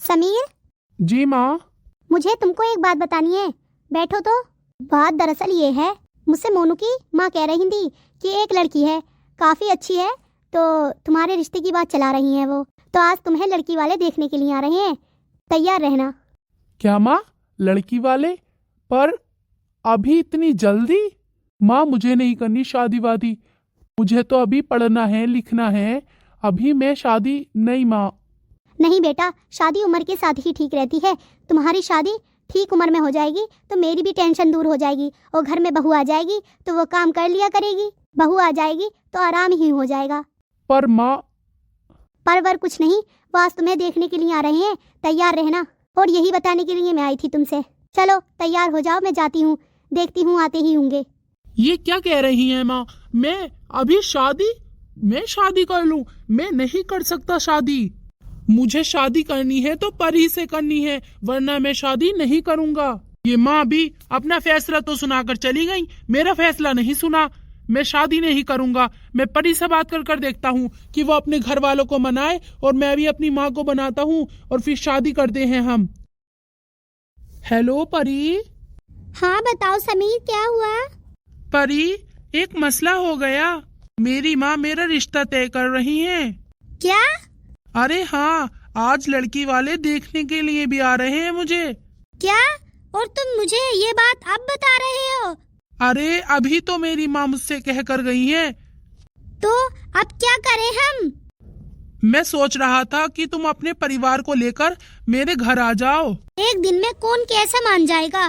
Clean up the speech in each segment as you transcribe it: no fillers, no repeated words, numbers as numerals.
समीर। जी माँ। मुझे तुमको एक बात बतानी है, बैठो तो। बात दरअसल ये है, मुझसे मोनू की माँ कह रही थी कि एक लड़की है, काफ़ी अच्छी है, तो तुम्हारे रिश्ते की बात चला रही हैं वो। तो आज तुम्हें लड़की वाले देखने के लिए आ रहे हैं, तैयार रहना। क्या माँ, लड़की वाले? पर अभी इतनी जल्दी? माँ मुझे नहीं करनी शादी वादी, मुझे तो अभी पढ़ना है लिखना है, अभी मैं शादी नहीं माँ। नहीं बेटा, शादी उम्र के साथ ही ठीक रहती है। तुम्हारी शादी ठीक उम्र में हो जाएगी तो मेरी भी टेंशन दूर हो जाएगी, और घर में बहू आ जाएगी तो वो काम कर लिया करेगी। बहू आ जाएगी तो आराम ही हो जाएगा। पर माँ। पर कुछ नहीं, वो आज तुम्हें देखने के लिए आ रहे हैं, तैयार रहना। और यही बताने के लिए मैं आई थी तुमसे। चलो तैयार हो जाओ, मैं जाती हूँ, देखती हूँ आते ही होंगे। ये क्या कह रही हैं माँ? मैं अभी शादी? मैं शादी कर लूं? मैं नहीं कर सकता शादी। मुझे शादी करनी है तो परी से करनी है, वरना मैं शादी नहीं करूंगा। ये माँ भी अपना फैसला तो सुनाकर चली गई, मेरा फैसला नहीं सुना। मैं शादी नहीं करूंगा। मैं परी से बात कर देखता हूँ कि वो अपने घर वालों को मनाए, और मैं भी अपनी माँ को बनाता हूँ, और फिर शादी करते हैं हम। हेलो परी। हाँ बताओ समीर, क्या हुआ? परी, एक मसला हो गया। मेरी माँ मेरा रिश्ता तय कर रही है। क्या? अरे हाँ, आज लड़की वाले देखने के लिए भी आ रहे हैं मुझे। क्या? और तुम मुझे ये बात अब बता रहे हो? अरे अभी तो मेरी माँ मुझसे कह कर गई है। तो अब क्या करें हम? मैं सोच रहा था कि तुम अपने परिवार को लेकर मेरे घर आ जाओ। एक दिन में कौन कैसे मान जाएगा?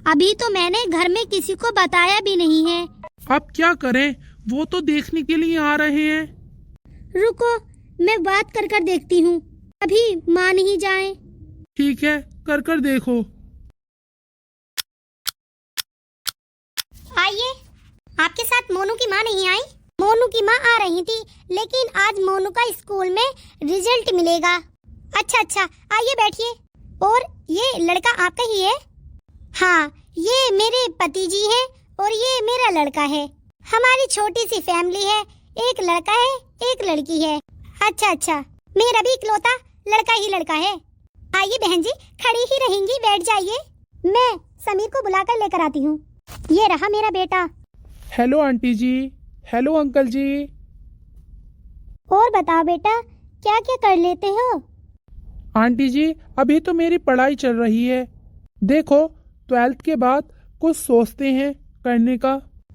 अभी तो मैंने घर में किसी को बताया भी नहीं है। अब क्या करें, वो तो देखने के लिए आ रहे हैं। रुको, मैं बात कर देखती हूँ, अभी मान ही जाए। ठीक है, कर देखो। आइए। आपके साथ मोनू की माँ नहीं आई? मोनू की माँ आ रही थी, लेकिन आज मोनू का स्कूल में रिजल्ट मिलेगा। अच्छा, आइए बैठिए। और ये लड़का आपका ही है? हाँ, ये मेरे पति जी हैं और ये मेरा लड़का है। हमारी छोटी सी फैमिली है, एक लड़का है एक लड़की है। अच्छा, मेरा भी इकलौता लड़का ही लड़का है। आइए बहन जी, खड़ी ही रहेंगी, बैठ जाइए। मैं समीर को बुलाकर लेकर आती हूँ। ये रहा मेरा बेटा। हेलो आंटी जी, हेलो अंकल जी। और बताओ बेटा, क्या क्या कर लेते हो? आंटी जी, अभी तो मेरी पढ़ाई चल रही है। देखो, 12th के बाद कुछ सोचते हैं करने का।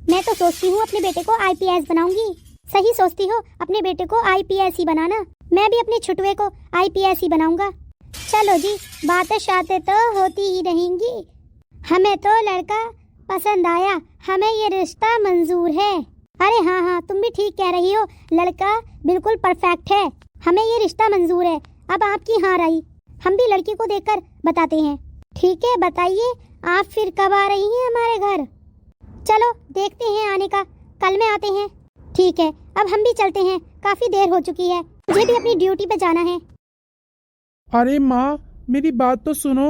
मैं तो सोचती हूँ अपने बेटे को IPS बनाऊंगी। सही सोचती हो, अपने बेटे को IPS ही बनाना। मैं भी अपने छुटवे को IPS ही बनाऊंगा। चलो जी, बातें शातें तो होती ही रहेंगी। हमें तो लड़का पसंद आया, हमें ये रिश्ता मंजूर है। अरे हाँ, तुम भी ठीक कह रही हो, लड़का बिल्कुल परफेक्ट है, हमें ये रिश्ता मंजूर है। अब आपकी हाँ रही, हम भी लड़की को देखकर बताते हैं। ठीक है, बताइए आप फिर कब आ रही हैं हमारे घर? चलो देखते हैं आने का, कल में आते हैं। ठीक है, अब हम भी चलते हैं, काफी देर हो चुकी है, मुझे भी अपनी ड्यूटी पे जाना है। अरे माँ, मेरी बात तो सुनो।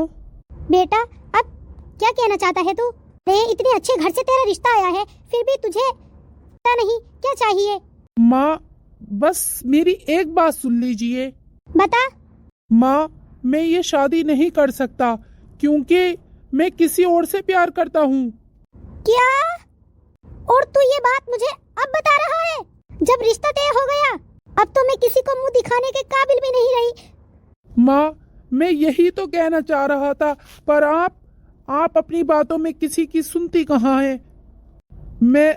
बेटा, अब क्या कहना चाहता है तू? इतने अच्छे घर से तेरा रिश्ता आया है, फिर भी तुझे पता नहीं क्या चाहिए? माँ, बस मेरी एक बात सुन लीजिए। बता। माँ, मैं ये शादी नहीं कर सकता, क्योंकि मैं किसी और से प्यार करता हूँ। क्या? और तू ये बात मुझे अब बता रहा है, जब रिश्ता तय हो गया? अब तो मैं किसी को मुंह दिखाने के काबिल भी नहीं रही। माँ, मैं यही तो कहना चाह रहा था, पर आप अपनी बातों में किसी की सुनती कहाँ है। मैं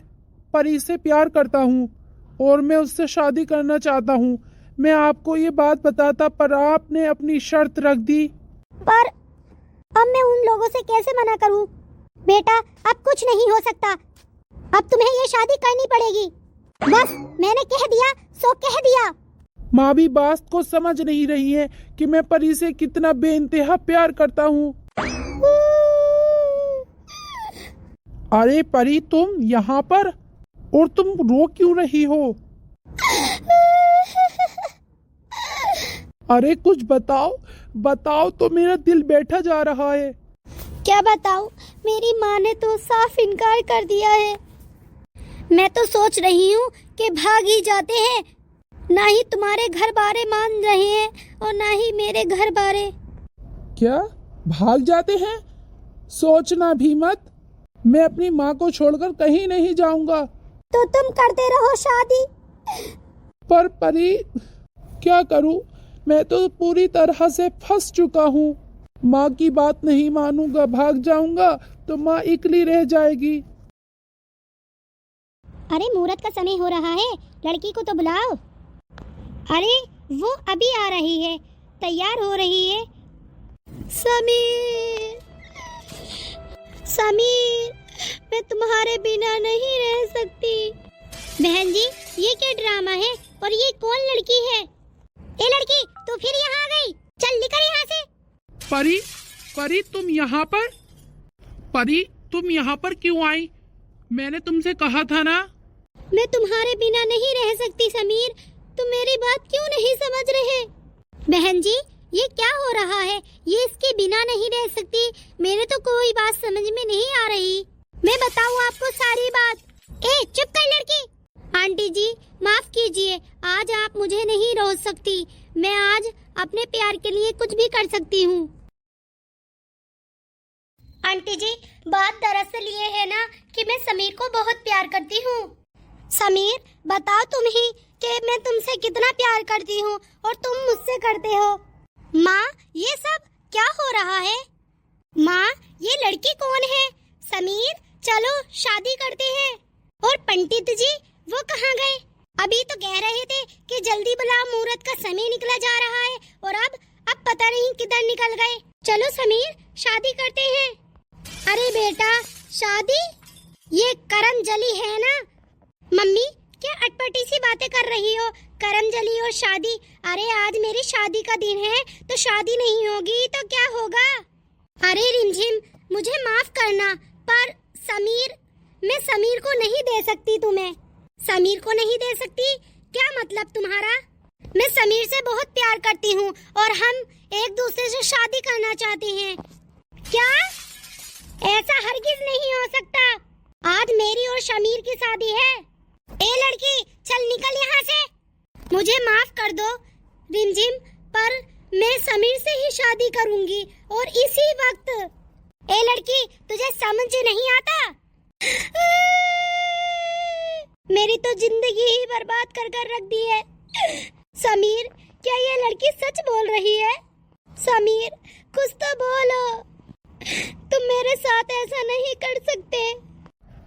परी से प्यार करता हूँ और मैं उससे शादी करना चाहता हूँ। मैं आपको ये बात बताता, पर आपने अपनी शर्त रख दी। पर अब मैं उन लोगों से कैसे मना करूँ? बेटा, अब कुछ नहीं हो सकता, अब तुम्हें ये शादी करनी पड़ेगी। बस मैंने कह दिया सो कह दिया। माँ भी बात को समझ नहीं रही है कि मैं परी से कितना बेइंतहा प्यार करता हूँ। अरे परी, तुम यहाँ पर, और तुम रो क्यों रही हो? अरे कुछ बताओ तो मेरा दिल बैठा जा रहा है। क्या बताऊं, मेरी माँ ने तो साफ इनकार कर दिया है। मैं तो सोच रही हूँ कि भाग ही जाते हैं, ना ही तुम्हारे घर बारे मान रहे हैं और ना ही मेरे घर बारे। क्या भाग जाते हैं? सोचना भी मत, मैं अपनी माँ को छोड़कर कहीं नहीं जाऊंगा। तो तुम करते रहो शादी। पर परी, क्या करूं? मैं तो पूरी तरह से फंस चुका हूँ। माँ की बात नहीं मानूंगा, भाग जाऊंगा तो माँ इकली रह जाएगी। अरे मुहूर्त का समय हो रहा है, लड़की को तो बुलाओ। अरे वो अभी आ रही है, तैयार हो रही है। समीर, समीर, मैं तुम्हारे बिना नहीं रह सकती। बहन जी, ये क्या ड्रामा है? और ये कौन लड़की है? ए लड़की, तू फिर यहाँ आ गई? चल निकल यहाँ से। परी, परी तुम यहाँ पर? परी तुम यहाँ पर क्यों आई? मैंने तुमसे कहा था ना। मैं तुम्हारे बिना नहीं रह सकती समीर, तुम मेरी बात क्यों नहीं समझ रहे? बहन जी, ये क्या हो रहा है? ये इसके बिना नहीं रह सकती, मेरे तो कोई बात समझ में नहीं आ रही। मैं बताऊँ आपको सारी बात। ए चुप कर लड़की। आंटी जी माफ कीजिए, आज आप मुझे नहीं रोक सकती। मैं आज अपने प्यार के लिए कुछ भी कर सकती हूँ। आंटी जी, बात दरअसल ये है ना कि मैं समीर को बहुत प्यार करती हूँ। समीर, बताओ तुम ही कि मैं तुमसे कितना प्यार करती हूँ और तुम मुझसे करते हो। माँ, ये सब क्या हो रहा है? माँ, ये लड़की कौन है? समीर, चलो शादी करते हैं। और पंडित जी वो कहाँ गए? अभी तो कह रहे थे कि जल्दी बुलाओ, मुहूर्त का समय निकला जा रहा है, और अब पता नहीं किधर निकल गए। चलो समीर, शादी करते हैं। अरे बेटा, शादी? ये करमजली है ना? मम्मी, क्या अटपटी सी बातें कर रही हो? करमजली और शादी? अरे आज मेरी शादी का दिन है, तो शादी नहीं होगी तो क्या होगा? अरे रिमझिम, मुझे माफ करना, पर समीर, मैं समीर को नहीं दे सकती तुम्हें। समीर को नहीं दे सकती? क्या मतलब तुम्हारा? मैं समीर से बहुत प्यार करती हूँ और हम एक दूसरे से शादी करना चाहते हैं। क्या? ऐसा हरगिज नहीं हो सकता। आज मेरी और समीर की शादी है। ए लड़की, चल निकल यहाँ से। मुझे माफ कर दो रिमझिम, पर मैं समीर से ही शादी करूंगी और इसी वक्त। ए लड़की, तुझे समझ नहीं आता? मेरी तो जिंदगी ही बर्बाद कर कर रख दी है। समीर, क्या ये लड़की सच बोल रही है? समीर, कुछ तो बोलो, तुम मेरे साथ ऐसा नहीं कर सकते।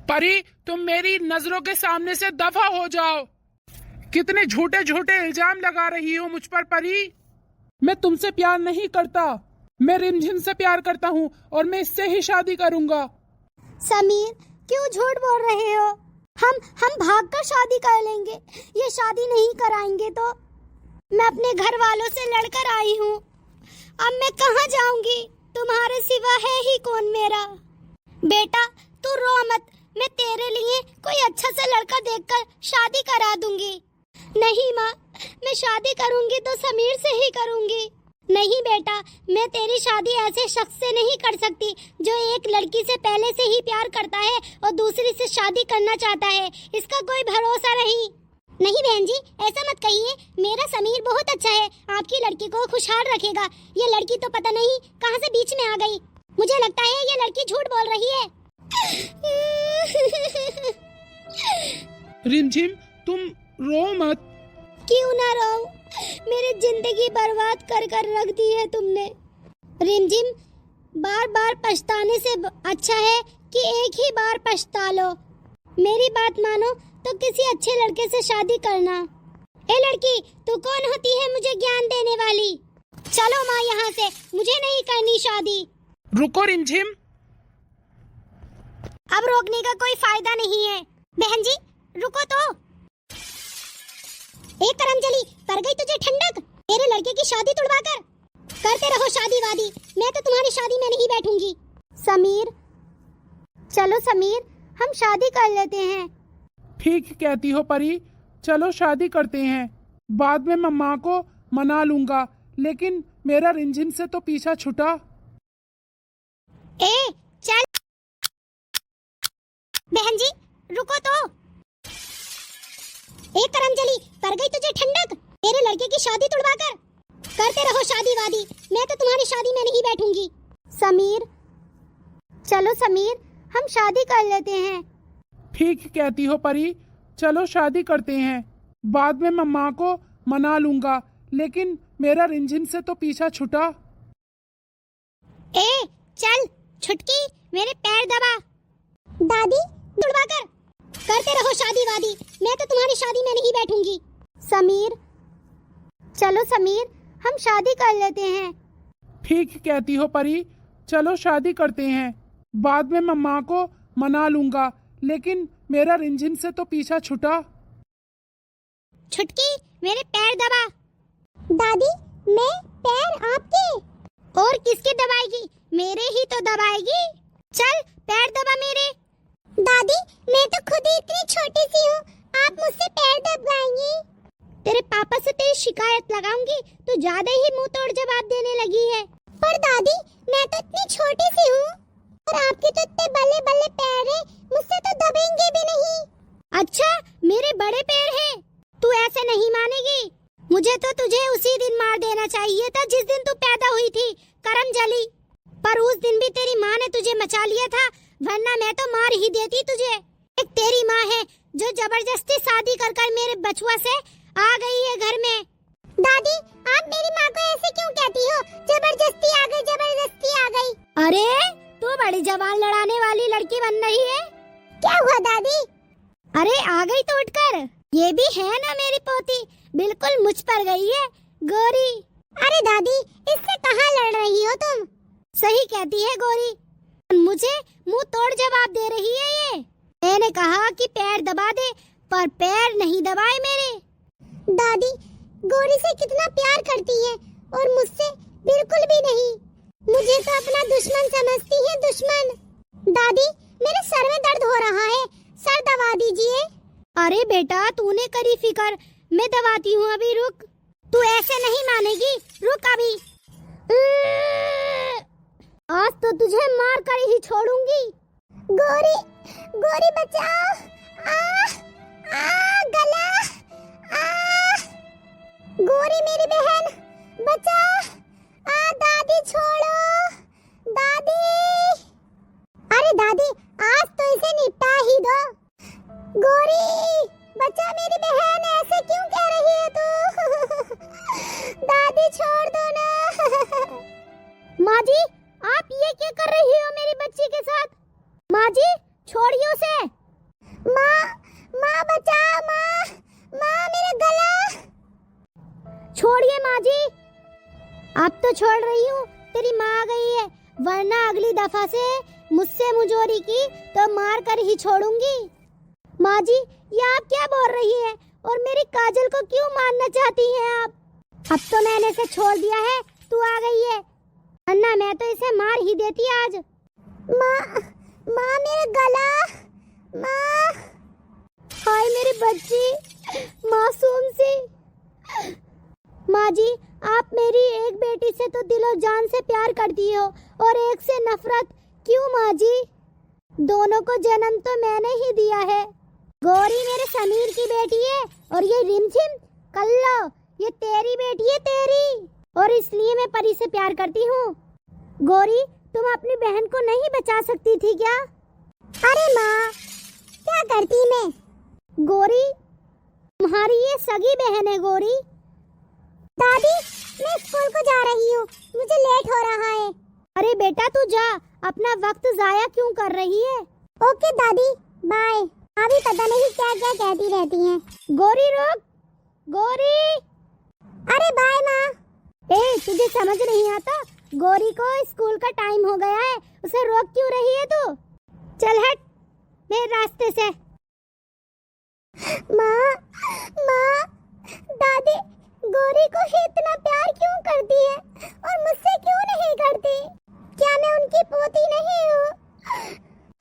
परी, तुम मेरी नजरों के सामने से दफा हो जाओ। कितने झूठे झूठे इल्जाम लगा रही हो मुझ पर परी। मैं तुमसे प्यार नहीं करता, मैं रिमझिम से प्यार करता हूँ और मैं इससे ही शादी करूँगा। समीर, क्यों झूठ बोल रहे हो? हम भागकर शादी कर लेंगे। ये शादी नहीं कराएंगे तो मैं अपने घर वालों से लड़कर आई हूँ। अब मैं कहाँ जाऊंगी? तुम्हारे सिवा है ही कौन मेरा? बेटा तू रो मत, मैं तेरे लिए कोई अच्छा सा लड़का देखकर शादी करा दूंगी। नहीं माँ, मैं शादी करूंगी तो समीर से ही करूंगी। नहीं बेटा, मैं तेरी शादी ऐसे शख्स से नहीं कर सकती जो एक लड़की से पहले से ही प्यार करता है और दूसरी से शादी करना चाहता है। इसका कोई भरोसा नहीं। नहीं बहन जी, ऐसा मत कहिए, मेरा समीर बहुत अच्छा है, आपकी लड़की को खुशहाल रखेगा। ये लड़की तो पता नहीं कहां से बीच में आ गई। मुझे लगता है ये लड़की झूठ बोल रही है। रिमझिम, तुम रो मत। क्यों ना रो, मेरी जिंदगी बर्बाद कर कर रख दी है तुमने। रिमझिम, बार बार पछताने से अच्छा है कि एक ही बार पछता लो। मेरी बात मानो तो किसी अच्छे लड़के से शादी करना। ए लड़की, तू कौन होती है मुझे ज्ञान देने वाली? चलो माँ यहाँ से, मुझे नहीं करनी शादी। रुको रिमझिम। अब रोकने का कोई फायदा नहीं है। बहन जी रुको तो। ए करमजली, पड़ गई तुझे ठंडक? तेरे लड़के की शादी तुड़वा कर करते रहो शादी वादी, मैं तो तुम्हारी शादी में नहीं बैठूंगी। समीर, चलो समीर, हम शादी कर लेते हैं। ठीक कहती हो परी, चलो शादी करते हैं। बाद में मम्मा को मना लूंगा, लेकिन मेरा रिमझिम से तो पीछा छुटा। ए चल। बहन जी रुको तो। ए करमजली, पड़ गई तुझे ठंडक? तेरे लड़के की शादी तुड़वा कर करते रहो शादी वादी, मैं तो तुम्हारी शादी में नहीं बैठूंगी। समीर, चलो समीर, हम शादी कर लेते हैं। ठीक कहती हो परी, चलो शादी करते हैं। बाद में मम्मा को मना लूंगा, लेकिन मेरा रिमझिम से तो पीछा छूटा। ए चल छुटकी, मेरे पैर दबा। दादी दुड़वा कर, करते रहो शादी वादी, मैं तो तुम्हारी शादी में नहीं बैठूंगी। समीर, चलो समीर, हम शादी कर लेते हैं। ठीक कहती हो परी, चलो शादी करते हैं। बाद में मम्मा को मना लूंगा, लेकिन मेरा रिमझिम से तो पीछा छूटा। छुटकी, मेरे पैर दबा। दादी, मैं पैर आपके? और किसके दबाएगी? मेरे ही तो दबाएगी। चल पैर दबा मेरे। दादी, मैं तो खुद ही इतनी छोटी सी हूँ, आप मुझसे पैर दबाएंगी? तेरे पापा से तेरी शिकायत लगाऊंगी, तो ज्यादा ही मुंह तोड़ जवाब देने लगी है। पर दादी, मैं तो इतनी छोटी सी हूँ और आपके तो इतने बल्ले बल्ले पैर हैं, मुझसे तो दबेंगे भी नहीं। अच्छा, मेरे बड़े पैर हैं, तू ऐसे नहीं मानेगी। मुझे तो तुझे उसी दिन मार देना चाहिए था जिस दिन तू पैदा हुई थी, करम जली। पर उस दिन भी तेरी माँ ने तुझे मचा लिया था, वरना मैं तो मार ही देती तुझे। एक तेरी माँ है जो जबरदस्ती शादी कर कर मेरे बचुआ से आ गई है घर में। दादी, आप मेरी माँ को ऐसे क्यों कहती हो? जबरदस्ती आ गई, जबरदस्ती आ गई। अरे तू बड़ी जवान लड़ाने वाली लड़की बन रही है। क्या हुआ दादी? अरे आ गई तो उठकर। ये भी है ना मेरी पोती, बिल्कुल मुझ पर गई है, गोरी। अरे दादी, इससे कहाँ लड़ रही हो तुम? सही कहती है गोरी, मुझे मुंह तोड़ जवाब दे रही है ये। मैंने कहा कि पैर दबा दे, पर पैर नहीं दबाए मेरे। दादी, गोरी से कितना प्यार करती है और मुझसे बिल्कुल भी नहीं। मुझे तो अपना दुश्मन समझती है, दुश्मन। दादी, मेरे सर में दर्द हो रहा है, सर दबा दीजिए। अरे बेटा, तूने करी फिकर, मैं दबाती हूँ, अभी रुक। तू ऐसे नहीं मानेगी, रुक अभी। आज तो तुझे मार कर ही छोड़ूंगी। गोरी, गोरी बचाओ, गला, गोरी मेरी बहन बचा, दादी छोड़ो, दादी। अरे दादी, आज तो इसे निपटा ही दो। गोरी बचा मेरी बहन, ऐसे क्यों कह रही है तू? दादी छोड़ दो ना। माँ जी, आप ये क्या कर रही हो मेरी बच्ची के साथ? माँ जी, छोड़िए उसे। माँ बचाओ, माँ मेरा गला। छोड़िए माँ जी। अब तो छोड़ रही हूँ, तेरी माँ आ गई है, वरना अगली दफा से मुझसे मुजोरी की तो मार कर ही छोड़ूंगी। माँ जी, ये आप क्या बोल रही है और मेरी काजल को क्यों मारना चाहती हैं आप? अब तो मैंने इसे छोड़ दिया है, तू आ गई है, वरना मैं तो इसे मार ही देती आज। माँ मेरा गला, माँ। हाय मेरी बच्ची, मासूम सी। माँ जी, आप मेरी एक बेटी से तो दिलो जान से प्यार करती हो और एक से नफरत क्यों माँ जी? दोनों को जन्म तो मैंने ही दिया है। गौरी मेरे समीर की बेटी है और ये रिमझिम कल्लो ये तेरी बेटी है, तेरी। और इसलिए मैं परी से प्यार करती हूँ। गौरी, तुम अपनी बहन को नहीं बचा सकती थी क्या? अरे माँ, क्या करती मैं? गौरी, तुम्हारी ये सगी बहन है गौरी। दादी, मैं स्कूल को जा रही हूँ, मुझे लेट हो रहा है। अरे बेटा तू जा, अपना वक्त जाया क्यों कर रही है? ओके दादी, बाय। अभी पता नहीं क्या क्या कहती रहती हैं। गौरी रुक, गौरी। अरे बाय माँ। ए, तुझे समझ नहीं आता? गौरी को स्कूल का टाइम हो गया है, उसे रोक क्यों रही है तू? चल हट मेरे रास्ते से। माँ, दादी गौरी को इतना प्यार क्यों करती है और मुझसे क्यों नहीं करती? क्या मैं उनकी पोती नहीं हूँ?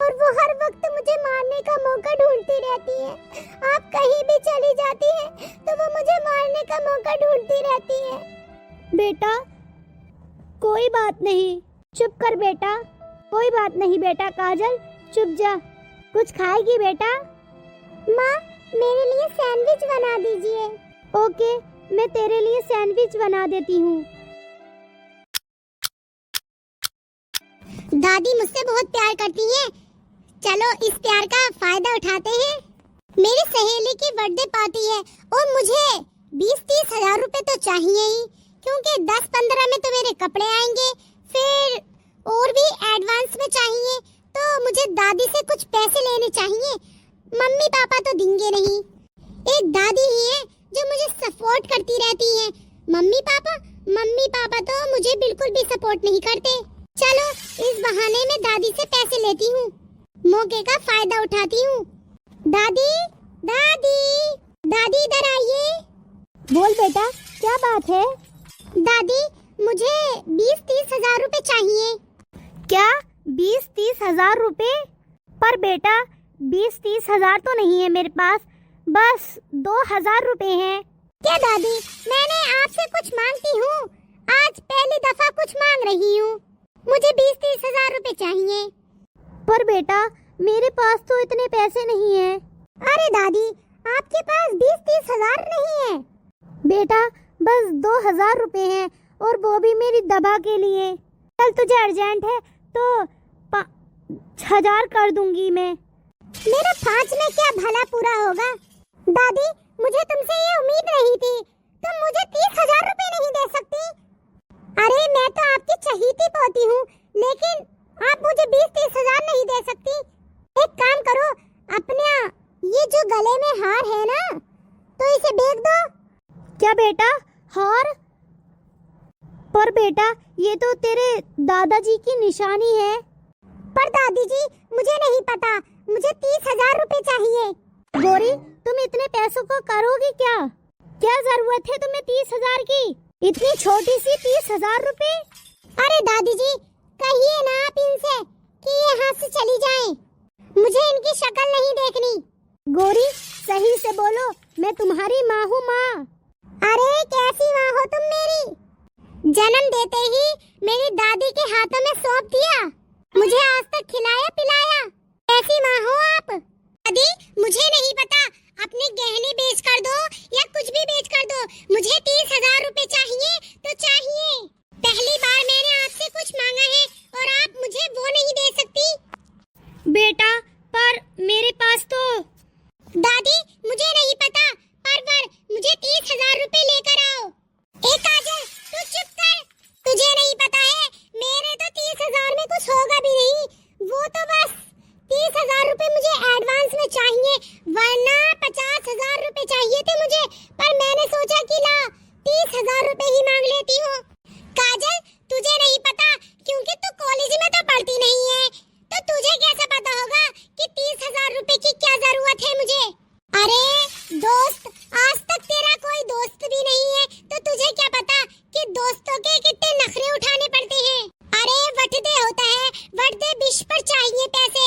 और वो हर वक्त मुझे मारने का मौका ढूंढती रहती है। आप कहीं भी चली जाती है तो वो मुझे मारने का मौका ढूंढती रहती है। बेटा, कोई बात नहीं, चुप कर बेटा। कोई बात नहीं बेटा, काजल चुप जा। कुछ खाएगी बेटा? माँ, मेरे लिए सैंडविच बना दीजिए। ओके, मैं तेरे लिए सैंडविच बना देती हूँ। दादी मुझसे बहुत प्यार करती हैं। चलो इस प्यार का फायदा उठाते हैं। मेरी सहेली की बर्थडे पार्टी है और मुझे 20-30 हजार रुपए तो चाहिए ही, क्योंकि 10-15 में तो मेरे कपड़े आएंगे, फिर और भी एडवांस में चाहिए, तो मुझे दादी से कुछ पैसे लेने चाहिए। मम्मी पापा तो देंगे नहीं, एक दादी ही है जो मुझे सपोर्ट करती रहती है। मम्मी पापा तो मुझे बिल्कुल भी सपोर्ट नहीं करते। चलो इस बहाने में दादी से पैसे लेती हूँ, मौके का फायदा उठाती हूँ। दादी दादी दादी इधर आइए। बोल बेटा, क्या बात है? दादी मुझे 20-30 हजार रुपए चाहिए। क्या 20-30 हजार रुपए? पर बेटा 20-30 हजार तो नहीं है मेरे पास, बस 2,000 रुपए हैं। क्या दादी, मैंने आपसे कुछ मांगती हूँ, आज पहली दफा कुछ मांग रही हूँ। मुझे 20-30 हजार रुपए चाहिए। पर बेटा मेरे पास तो इतने पैसे नहीं हैं। अरे दादी, आपके पास 20-30 हजार नहीं है बेटा, बस 2,000 रुपए हैं, और वो भी मेरी दवा के लिए। चल तुझे अर्जेंट है तो 1000 कर दूंगी मैं। मेरा 5 में क्या भला पूरा होगा? दादी मुझे तुमसे ये उम्मीद नहीं थी, तुम मुझे 30,000 रुपए नहीं दे सकती? अरे मैं तो आपकी चहीती पोती हूँ, लेकिन आप मुझे 20-30 हजार नहीं दे सकती। एक काम करो, अपना ये जो गले में हार है ना, तो इसे बेच दो। क्या बेटा, हार? पर बेटा ये तो तेरे दादाजी की निशानी है। पर दादी जी मुझे नहीं पता, मुझे 30,000 रुपए चाहिए। गौरी तुम इतने पैसों को करोगी क्या? क्या जरूरत है तुम्हें 30,000 की? इतनी छोटी सी 30,000 रुपए? अरे दादी जी कहिए ना आप इनसे कि ये यहाँ से चली जाएं। मुझे इनकी शक्ल नहीं देखनी। गौरी सही से बोलो, मैं तुम्हारी माँ हूँ माँ। अरे कैसी माँ हो तुम मेरी? जन्म देते ही मेरी दादी के हाथों में सौंप दिया, मुझे आज तक खिलाया पिलाया। कैसी माँ हो आप? दादी मुझे नहीं पता, अपने गहने बेच कर दो या कुछ भी बेच कर दो, मुझे 30,000 रुपए चाहिए तो चाहिए। पहली बार मैंने आपसे कुछ मांगा है और आप मुझे वो नहीं दे सकती। बेटा पर मेरे पास तो। दादी मुझे नहीं पता, पर मुझे 30,000 रुपए लेकर आओ। ए काजल तू चुप कर, तुझे नहीं पता है मेरे तो 30,000 में कुछ होगा भी नहीं, वो तो बस 30,000 रुपए मुझे एडवांस में चाहिए, वरना 50,000 रुपए चाहिए थे मुझे, पर मैंने सोचा कि ला 30,000 रुपए ही मांग लेती हूँ। काजल तुझे नहीं पता, क्योंकि तू कॉलेज में तो पढ़ती नहीं है, तो तुझे कैसे पता होगा कि 30,000 रुपए की क्या जरूरत है मुझे? अरे दोस्त, आज तक तेरा कोई दोस्त भी नहीं है, तो तुझे क्या पता कि दोस्तों के कितने नखरे उठाने पड़ते हैं। अरे वटदे होता है, वटदे विष पर चाहिए पैसे।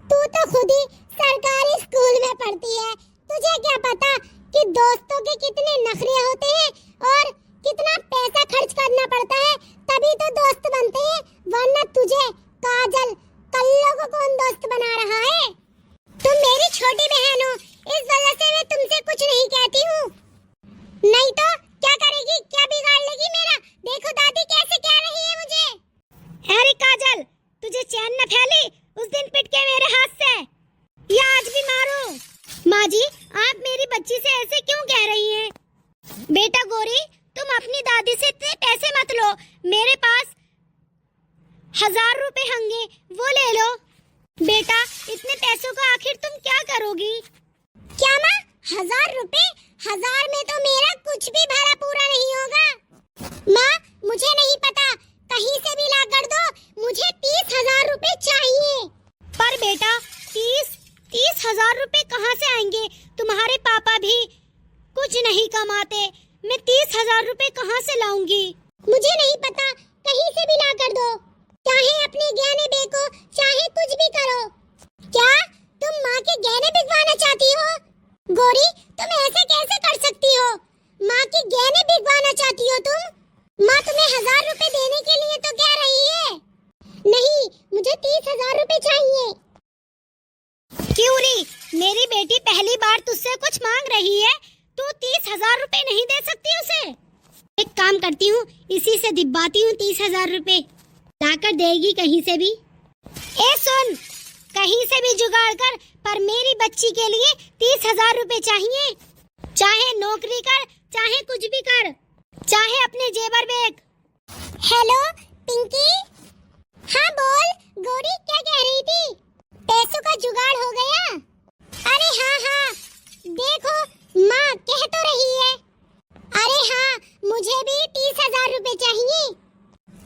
तू तो खुद ही सरकारी स्कूल में पढ़ती है, तुझे क्या पता कि दोस्तों के कितने नखरे होते हैं और कितना पैसा खर्च करना पड़ता है, तभी तो दोस्त बनते हैं, वरना तुझे काजल कल्लो को कौन दोस्त बना रहा है? तुम मेरी छोटी बहन हो, इस वजह से मैं तुमसे कुछ नहीं कहती हूँ। नहीं तो क्या करेगी, क्या बिगाड़ लेगी मेरा? देखो दादी कैसे कह रही है मुझे। अरे काजल तुझे चैन न फैली उस दिन पिट के मेरे हाथ से, या आज भी मारो। माँ जी आप मेरी बच्ची से ऐसे क्यों कह रही हैं? बेटा गौरी तुम अपनी दादी से इतने पैसे मत लो, मेरे पास 1000 रुपए होंगे वो ले लो। बेटा इतने पैसों का आखिर तुम क्या करोगी? क्या माँ 1000 रुपए? 1000 में तो मेरा कुछ भी भरा पूरा नहीं होगा। माँ मुझे नहीं पता, कहीं से भी ला कर दो, मुझे 30,000 रुपए चाहिए। पर बेटा 30,000 रुपए कहाँ से आएंगे? तुम्हारे पापा भी कुछ नहीं कमाते, मैं 30,000 रुपए कहाँ से लाऊंगी? मुझे नहीं पता, कहीं से भी ला कर दो, चाहे अपने गहने बेचो चाहे कुछ भी करो। क्या तुम माँ के गहने बिकवाना चाहती हो? गौरी तुम ऐसे कैसे कर सकती हो? माँ के गहने बिकवाना चाहती हो तुम? माँ तुम्हें 1000 रुपए देने के लिए तो कह रही है। नहीं मुझे 30,000 रुपए चाहिए। क्यों री, मेरी बेटी पहली बार तुझसे कुछ मांग रही है, तू क्यों 30,000 रुपए नहीं दे सकती उसे? एक काम करती हूँ, इसी से दिब्बाती हूँ 30,000 रुपए, लाकर देगी कहीं से भी। ए सुन, कहीं से भी जुगाड़ कर, पर मेरी बच्ची के लिए 30,000 रुपए चाहिए। चाहे नौकरी कर, चाहे कुछ भी कर, चाहे अपने जेवर बेच। हेलो पिंकी। हाँ बोल गौरी, क्या कह रही थी? पैसों का जुगाड़ हो गया? अरे हाँ, देखो माँ कह तो रही है। अरे हाँ, मुझे भी 30,000 रुपए चाहिए।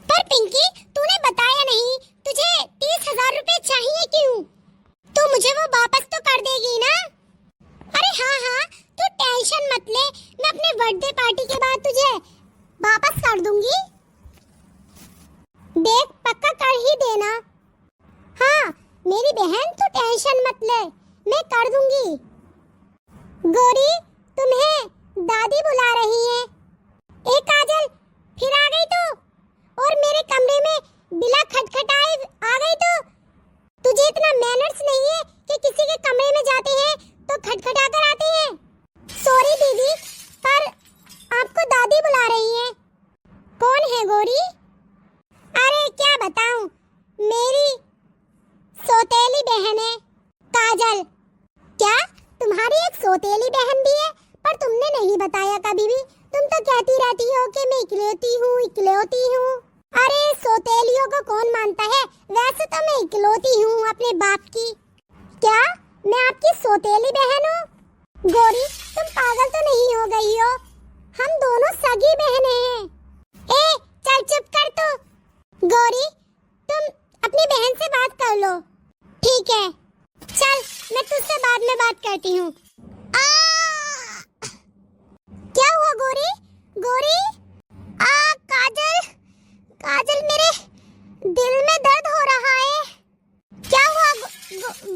पर पिंकी, तूने बताया नहीं तुझे 30,000 रुपए चाहिए क्यों? तू मुझे वो वापस तो कर देगी ना? अरे हाँ, तू टेंशन मत ले, मैं अपने बर्थडे पार्टी के बाद तुझे वापस कर दूंगी। देख पक्का कर ही देना। हाँ मेरी बहन, तू टेंशन मत ले, मैं कर दूंगी। गौरी, तुम्हें दादी बुला रही है। ए काजल, फिर आ गई तू? और मेरे कमरे में बिना खटखटाए आ गई तू? तुझे इतना मैनर्स नहीं है कि किसी के कमरे में जाते हैं तो खटखटा कर आते हैं। सॉरी दीदी, पर आपको दादी बुला रही है। कौन है गौरी? अरे क्या बताऊं, मेरी सौतेली बहन है काजल। क्या तुम्हारी एक सौतेली बहन भी है? पर तुमने नहीं बताया कभी भी। तुम तो कहती रहती हो कि मैं इकलौती हूँ। अरे सौतेलियों को कौन मानता है? वैसे तो मैं इकलौती हूँ अपने बाप की। क्या मैं आपकी सौतेली बहन हूँ? गौरी, तुम पागल तो नहीं हो गई हो? हम दोनों सगी बहनें हैं। ए चल चुप कर तू। गौरी, तुम अपनी बहन से बात कर लो। ठीक है, चल मैं तुझसे बाद में बात करती हूँ। क्या हुआ गौरी? गौरी, काजल मेरे दिल में दर्द हो रहा है। क्या हुआ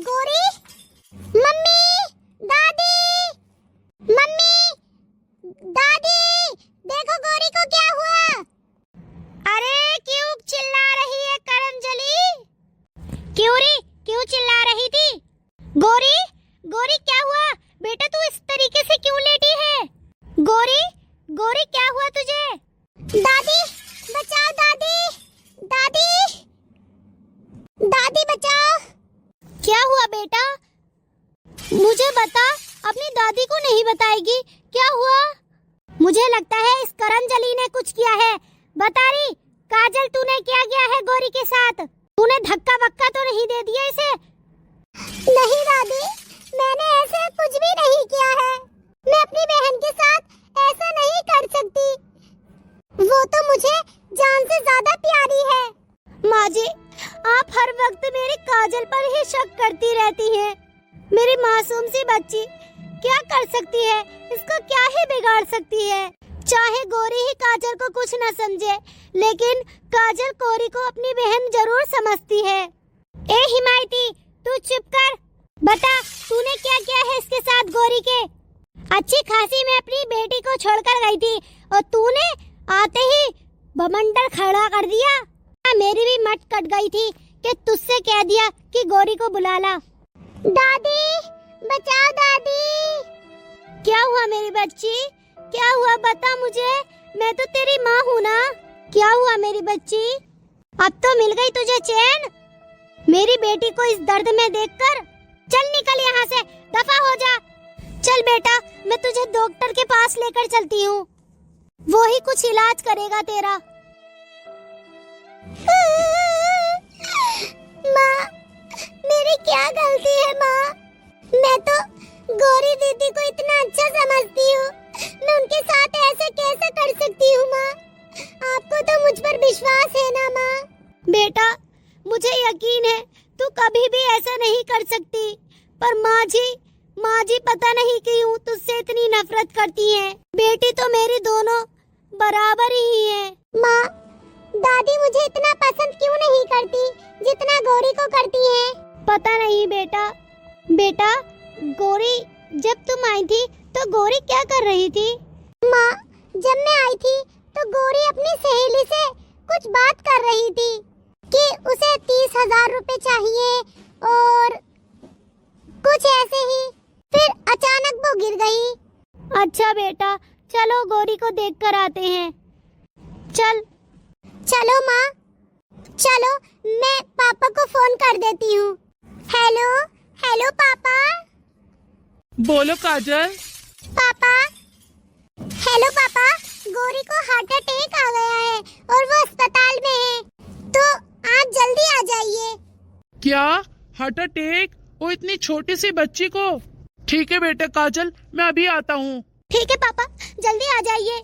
गौरी? मम्मी, दादी, देखो गौरी को क्या हुआ? अरे क्यों चिल्ला रही है करंजली? क्यों चिल्ला रही थी? गौरी, क्या हुआ? बेटा तू इस तरीके से क्यों लेटी है? गौरी क्या हुआ तुझे? दादी बचाओ, दादी बचाओ। क्या हुआ बेटा? मुझे बता, अपनी दादी को नहीं बताएगी? क्या हुआ? मुझे लगता है इस करंजली ने कुछ किया है। बता रही काजल, तूने क्या किया है गौरी के साथ? तूने धक्का वक्का तो नहीं दे दिया इसे? नहीं दादी, मैंने ऐसे कुछ भी नहीं किया है। मैं अपनी बहन के साथ ऐसा नहीं कर सकती। वो तो मुझे जान से ज्यादा प्यारी है। माँ जी, आप हर वक्त मेरी काजल पर ही शक करती रहती हैं। मेरी मासूम सी बच्ची क्या कर सकती है? इसको क्या ही बिगाड़ सकती है? चाहे गौरी ही काजल को कुछ न समझे, लेकिन काजल गौरी को अपनी बहन जरूर समझती है। ए हिमायती, तू चुप कर। बता, तूने क्या किया है इसके साथ गौरी के? अच्छी खासी मैं अपनी बेटी को छोड़कर गई थी और तूने आते ही बमंडर खड़ा कर दिया। मेरी भी मट कट गई थी कि तुझसे कह दिया कि गौरी को बुला ला। दादी बचाओ, दादी। क्या हुआ मेरी बच्ची? क्या हुआ बता मुझे, मैं तो तेरी माँ हूँ ना। क्या हुआ मेरी बच्ची? अब तो मिल गई तुझे चैन मेरी बेटी को इस दर्द में देखकर। चल निकल यहाँ से, दफा हो जा। चल बेटा, मैं तुझे डॉक्टर के पास लेकर चलती हूँ, वो ही कुछ इलाज करेगा तेरा। माँ, मेरी क्या गलती है माँ? मैं तो गौरी दीदी को इतना अच्छा समझती हूँ, मैं उनके साथ ऐसे कैसे कर सकती हूँ माँ? आपको तो मुझ पर विश्वास है ना माँ? बेटा, मुझे यकीन है तू कभी भी ऐसा नहीं कर सकती, पर माँ जी पता नहीं क्यों तुझसे इतनी नफरत करती है। बेटी तो मेरी दोनों बराबर ही है। माँ, दादी मुझे इतना पसंद क्यों नहीं करती जितना गौरी को करती है? पता नहीं बेटा, गौरी जब तुम आई थी तो गौरी क्या कर रही थी? माँ, जब मैं आई थी तो गौरी अपनी सहेली से कुछ बात कर रही थी कि उसे 30,000 रुपए चाहिए और कुछ ऐसे ही। फिर अचानक वो गिर गई अच्छा बेटा, चलो गौरी को देख कर आते हैं। चलो माँ, चलो मैं पापा को फोन कर देती हूँ। हेलो हेलो पापा। बोलो काजल। पापा, हेलो पापा, गौरी को हार्ट अटैक आ गया है और वो अस्पताल में है, तो आप जल्दी आ जाइए। क्या हार्ट अटैक? वो इतनी छोटी सी बच्ची को? ठीक है बेटा काजल, मैं अभी आता हूँ। ठीक है पापा, जल्दी आ जाइए।